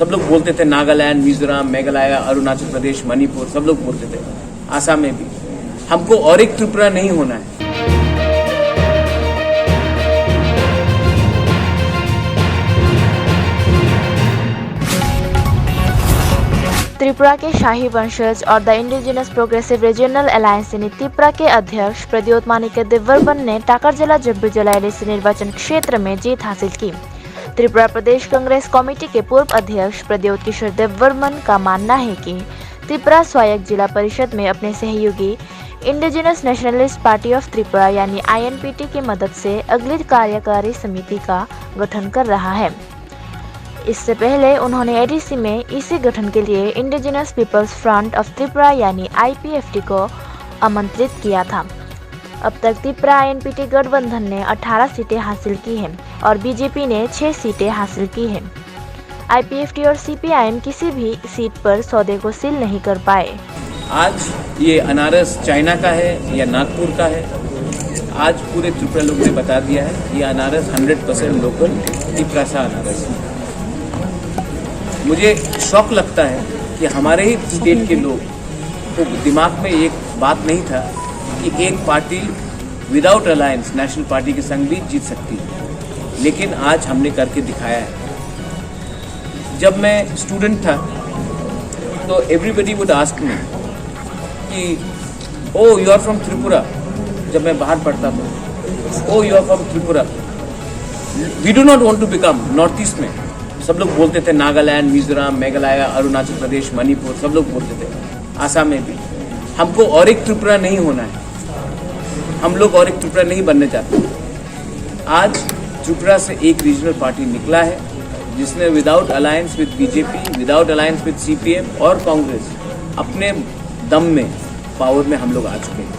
सब लोग बोलते थे, नागालैंड, मिजोरम, मेघालय, अरुणाचल प्रदेश, मणिपुर, सब लोग बोलते थे, आसाम में भी। हमको और एक त्रिपुरा नहीं होना है। त्रिपुरा के शाही वंशज और the indigenous progressive regional alliance यानी त्रिपुरा के अध्यक्ष प्रद्योत माणिक्य देववर्मन ने टाकर जिला जब्बू जिला एलएसी निर्वाचन क्षेत्र में जीत हासिल की। त्रिपुरा प्रदेश कांग्रेस कमेटी के पूर्व अध्यक्ष प्रद्योत किशोर देववर्मन का मानना है कि त्रिपुरा स्वायत्त जिला परिषद में अपने सहयोगी indigenous nationalist party of Tripura यानी INPT की मदद से अगली कार्यकारी समिति का गठन कर रहा है। इससे पहले उन्होंने एडीसी में इसी गठन के लिए indigenous peoples front of Tripura यानी IPFT को आमंत्रित किया था। अब तक त्रिपुरा INPT गठबंधन ने 18 सीटें हासिल की हैं और बीजेपी ने 6 सीटें हासिल की हैं। IPFT और CPIM किसी भी सीट पर सौदे को सील नहीं कर पाए। आज ये अनारस चाइना का है या नागपुर का है, आज पूरे त्रिपुरा लोग ने बता दिया है, ये अनारस 100% लोकल त्रिपुरा सा अनारस है। मुझे शौक लगता है कि हमारे ही स्टेट के लोग को दिमाग में एक बात नहीं था कि एक party without alliance national party के संग भी जीत सकती है, लेकिन आज हमने करके दिखाया है। जब मैं स्टूडेंट था तो एवरीबडी वुड आस्क मी कि oh you are from Tripura. जब मैं बाहर पढ़ता था, oh you are from Tripura, we do not want to become north east में। सब लोग बोलते थे, नागालैंड, मिजोरम, मेघालय, अरुणाचल प्रदेश, मणिपुर, सब लोग बोलते थे, आसाम में भी। हमको और एक त्रिपुरा नहीं होना है, हम लोग और एक त्रिपुरा नहीं बनने चाहते। आज त्रिपुरा से एक रीजनल पार्टी निकला है जिसने without alliance with BJP, without alliance with CPM और कांग्रेस अपने दम में पावर में हम लोग आ चुके हैं।